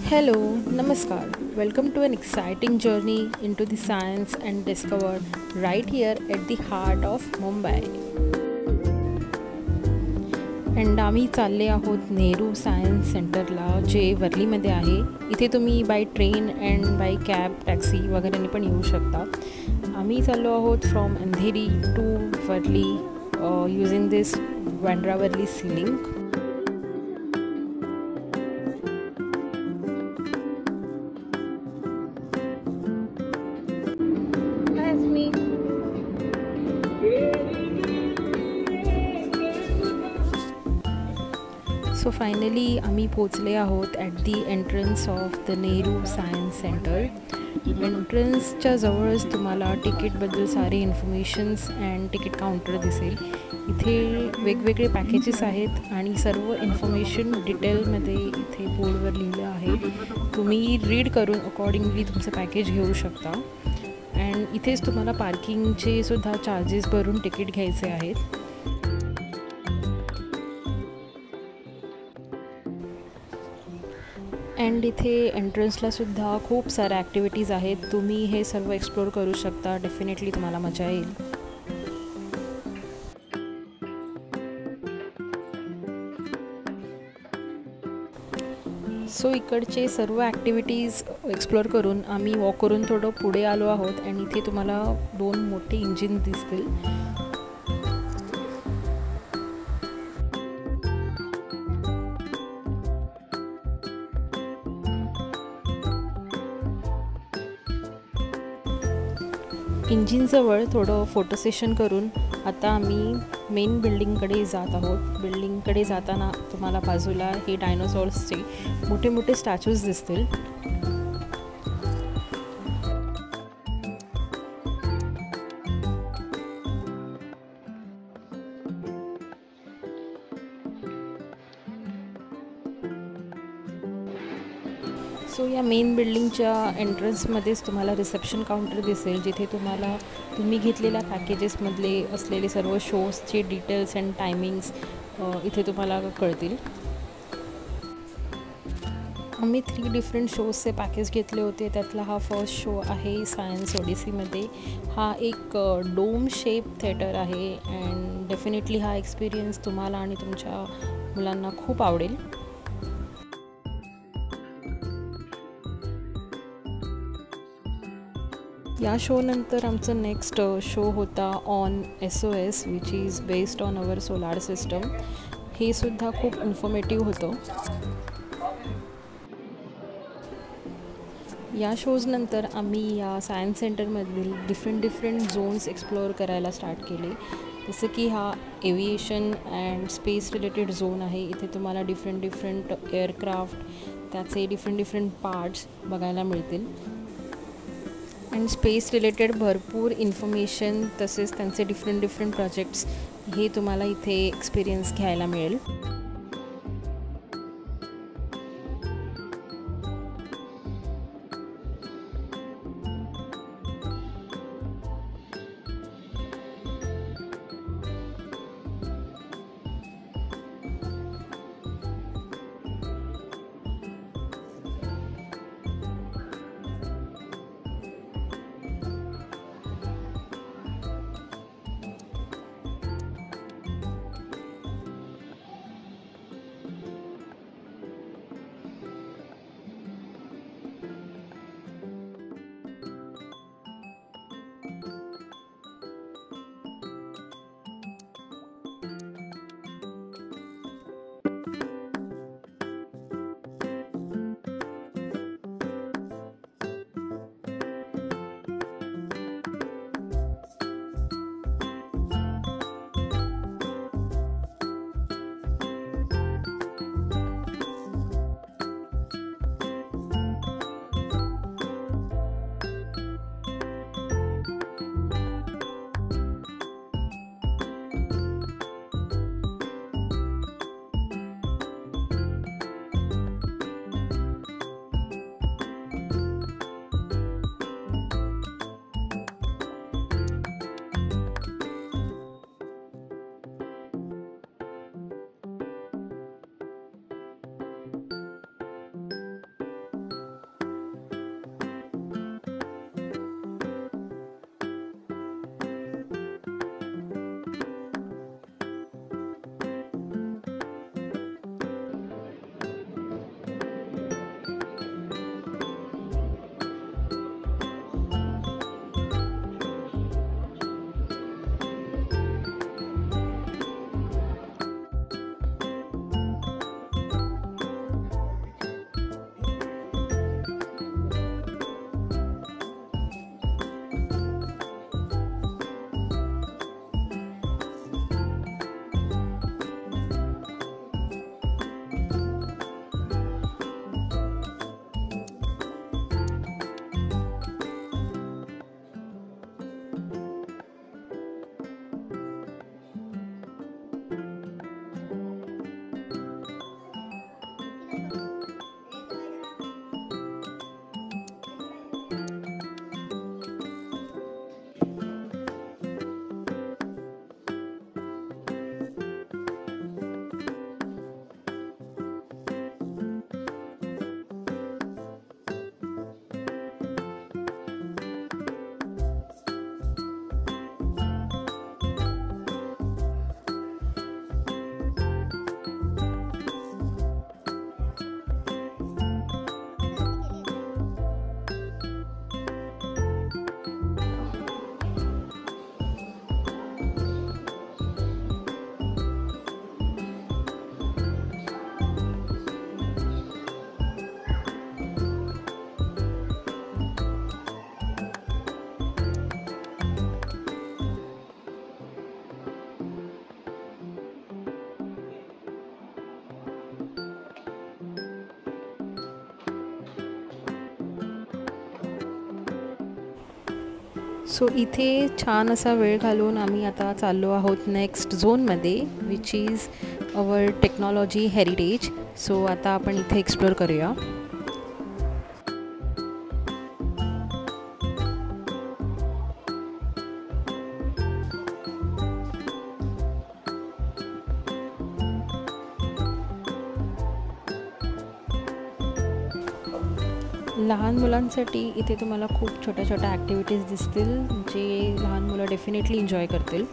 Hello, Namaskar. Welcome to an exciting journey into the science and discover right here at the heart of Mumbai. And आम्ही चालले आहोत Nehru science सेंटरला जे वर्लीमध्ये आहे. इथे तुम्ही by train and by cab taxi वगैरेने पण येऊ शकता. आम्ही चाललो आहोत from Andheri to Worli using this Bandra Worli sea link. So finally आम्ही पोचले आहोत at the entrance of the Nehru science centre. एंट्रन्सच्या जवळच तुम्हाला तिकीटबद्दल सारे इन्फॉर्मेशन्स अँड तिकीट काउंटर दिसेल. इथे वेगवेगळे पॅकेजेस आहेत आणि सर्व इन्फॉर्मेशन डिटेलमध्ये इथे बोर्डवर लिहिलं आहे. तुम्ही रीड करून अकॉर्डिंगली तुमचं पॅकेज घेऊ शकता. अँड इथेच तुम्हाला पार्किंगचे सुद्धा चार्जेस भरून तिकीट घ्यायचे आहेत. अँड इथे एंट्रन्सलासुद्धा खूप साऱ्या ॲक्टिव्हिटीज आहेत. तुम्ही हे सर्व एक्सप्लोर करू शकता. डेफिनेटली तुम्हाला मजा येईल. सो इकडचे सर्व ॲक्टिव्हिटीज एक्सप्लोर करून आम्ही वॉक करून थोडं पुढे आलो आहोत. आणि इथे तुम्हाला 2 मोठे इंजिन दिसतील. इंजिनजवळ थोडं फोटो सेशन करून आता आम्ही मेन बिल्डिंगकडे जात आहोत. बिल्डिंगकडे जाताना तुम्हाला बाजूला हे डायनोसॉर्सचे मोठे मोठे स्टॅच्यूज दिसतील. सो या मेन बिल्डिंगच्या एंट्रन्समध्येच तुम्हाला रिसेप्शन काउंटर दिसेल, जिथे तुम्ही घेतलेल्या पॅकेजेसमधले असलेले सर्व शोजचे डिटेल्स अँड टायमिंग्स इथे तुम्हाला कळतील. आम्ही 3 डिफरंट शोजचे पॅकेज घेतले होते. त्यातला हा फर्स्ट शो आहे सायन्स ओडिसीमध्ये. हा एक डोम शेप थिएटर आहे अँड डेफिनेटली हा एक्सपिरियन्स तुम्हाला आणि तुमच्या मुलांना खूप आवडेल. या शोनंतर आमचं नेक्स्ट शो होता on SOS which is based on our solar system. हे सुद्धा खूप इन्फॉर्मेटिव्ह होतं. या शोजनंतर आम्ही या सायन्स सेंटरमधील डिफरंट झोन्स एक्सप्लोअर करायला स्टार्ट केले. जसं की हा aviation and space related zone आहे. इथे तुम्हाला डिफरंट एअरक्राफ्ट त्याचे डिफरंट पार्ट्स बघायला मिळतील. अँड स्पेस रिलेटेड भरपूर इन्फॉर्मेशन तसेच त्यांचे डिफरंट प्रोजेक्ट्स हे तुम्हाला इथे एक्सपिरियन्स घ्यायला मिळेल. सो इथे छान असा वेळ घालून आम्ही आता चाललो आहोत नेक्स्ट झोनमध्ये, which is our technology heritage. So आता आपण इथे एक्सप्लोर करूया. लहान मुलांसाठी इथे तुम्हाला खूप छोट्या छोट्या ॲक्टिव्हिटीज दिसतील जे लहान मुलं डेफिनेटली एन्जॉय करतील.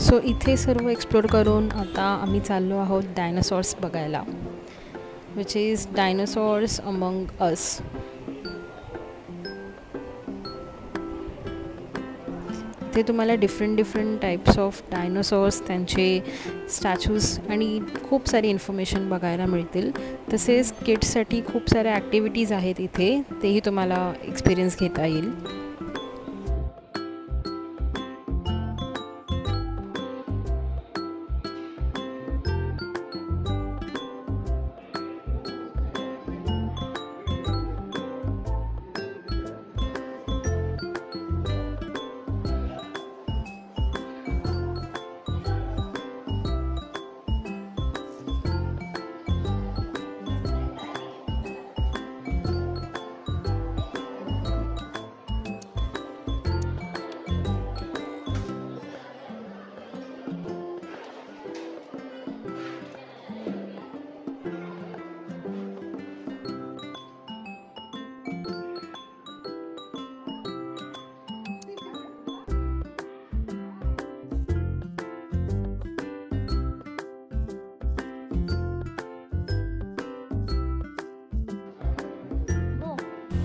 सो इथे सर्व एक्सप्लोर करून आता आम्ही चाललो आहोत डायनासॉर्स बघायला, विच इज डायनासॉर्स अमंग अस. इथे तुम्हाला डिफरंट टाइप्स ऑफ डायनासॉर्स, त्यांचे स्टॅच्यूज आणि खूप सारी इन्फॉर्मेशन बघायला मिळतील. तसेच किड्ससाठी खूप साऱ्या ॲक्टिव्हिटीज आहेत इथे, तेही तुम्हाला एक्सपिरियन्स घेता येईल.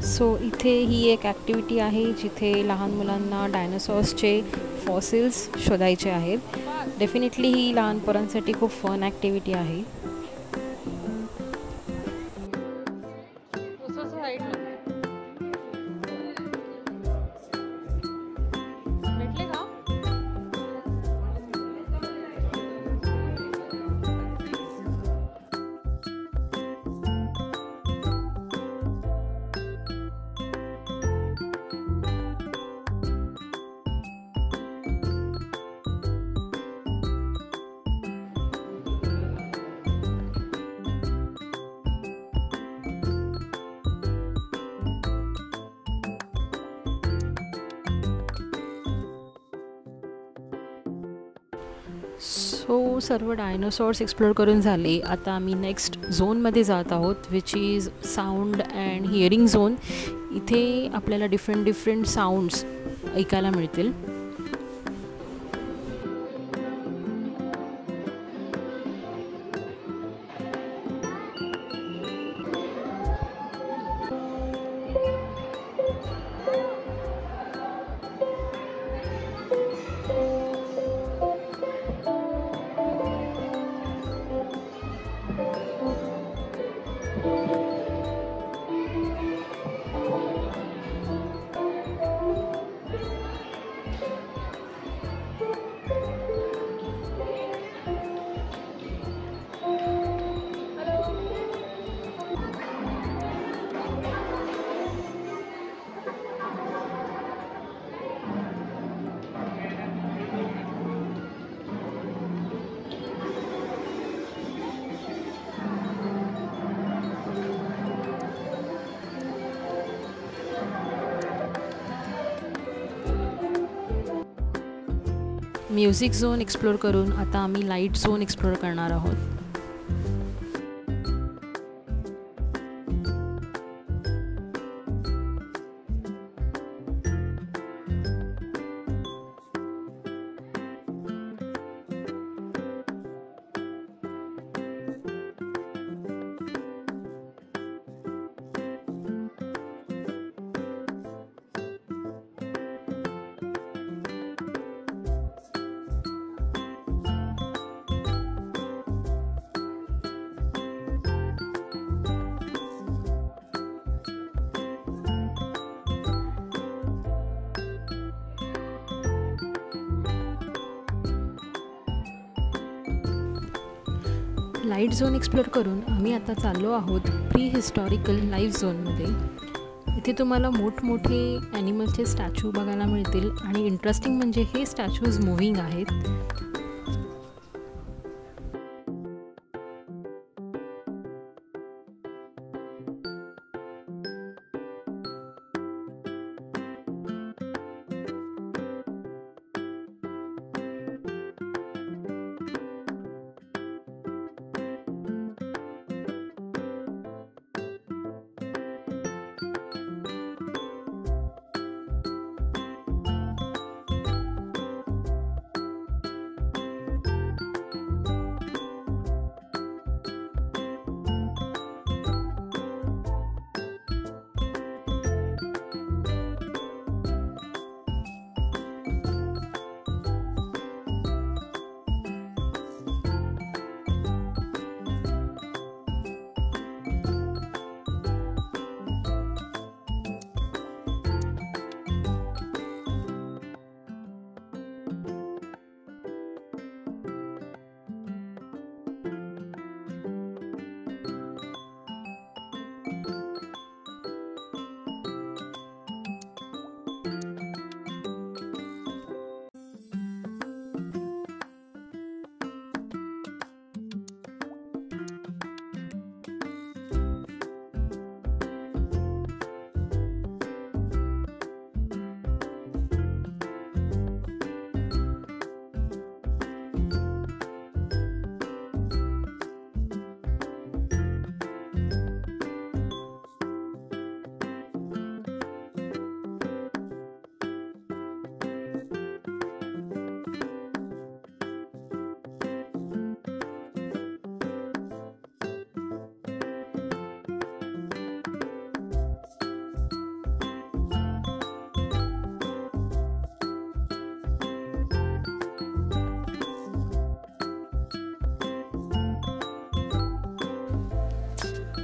सो इथे ही एक ॲक्टिव्हिटी आहे जिथे लहान मुलांना डायनासॉर्सचे फॉसिल्स शोधायचे आहेत. डेफिनेटली ही लहान पोरांसाठी खूप फन ॲक्टिव्हिटी आहे. सो सर्व डायनासॉर्स एक्सप्लोर करून झाले. आता आम्ही नेक्स्ट झोनमध्ये जात आहोत, which is sound and hearing zone. इथे आपल्याला डिफरंट साऊंड्स ऐकायला मिळतील. म्युझिक झोन एक्सप्लोर करून आता आम्ही लाईट झोन एक्सप्लोर करणार आहोत. लाईट झोन एक्सप्लोर करून आम्ही आता चाललो आहोत प्री हिस्टॉरिकल लाईफ झोनमध्ये. इथे तुम्हाला मोठमोठे ॲनिमल्सचे स्टॅच्यू बघायला मिळतील आणि इंटरेस्टिंग म्हणजे हे स्टॅच्यूज मुव्हिंग आहेत.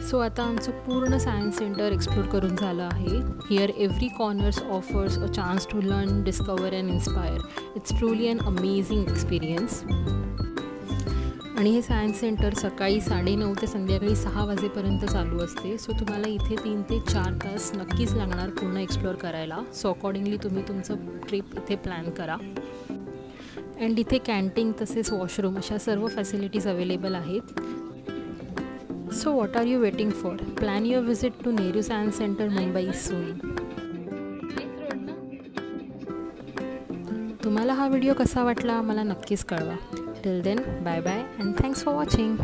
सो आता आमचं पूर्ण सायन्स सेंटर एक्सप्लोर करून झालं आहे. Here every corners offers a chance to learn, discover and inspire. It's truly an amazing experience. आणि हे सायन्स सेंटर सकाळी 9:30 ते संध्याकाळी 6 वाजेपर्यंत चालू असते. सो तुम्हाला इथे 3 ते 4 तास नक्कीच लागणार पूर्ण एक्सप्लोर करायला. सो अकॉर्डिंगली तुम्ही तुमचं ट्रिप इथे प्लॅन करा. अँड इथे कॅन्टीन तसेच वॉशरूम अशा सर्व फॅसिलिटीज अवेलेबल आहेत. So what are you waiting for? Plan your visit to Nehru Science Center, Mumbai soon. तुम्हाला हा व्हिडिओ कसा वाटला मला नक्कीच कळवा. Till then, bye bye and thanks for watching.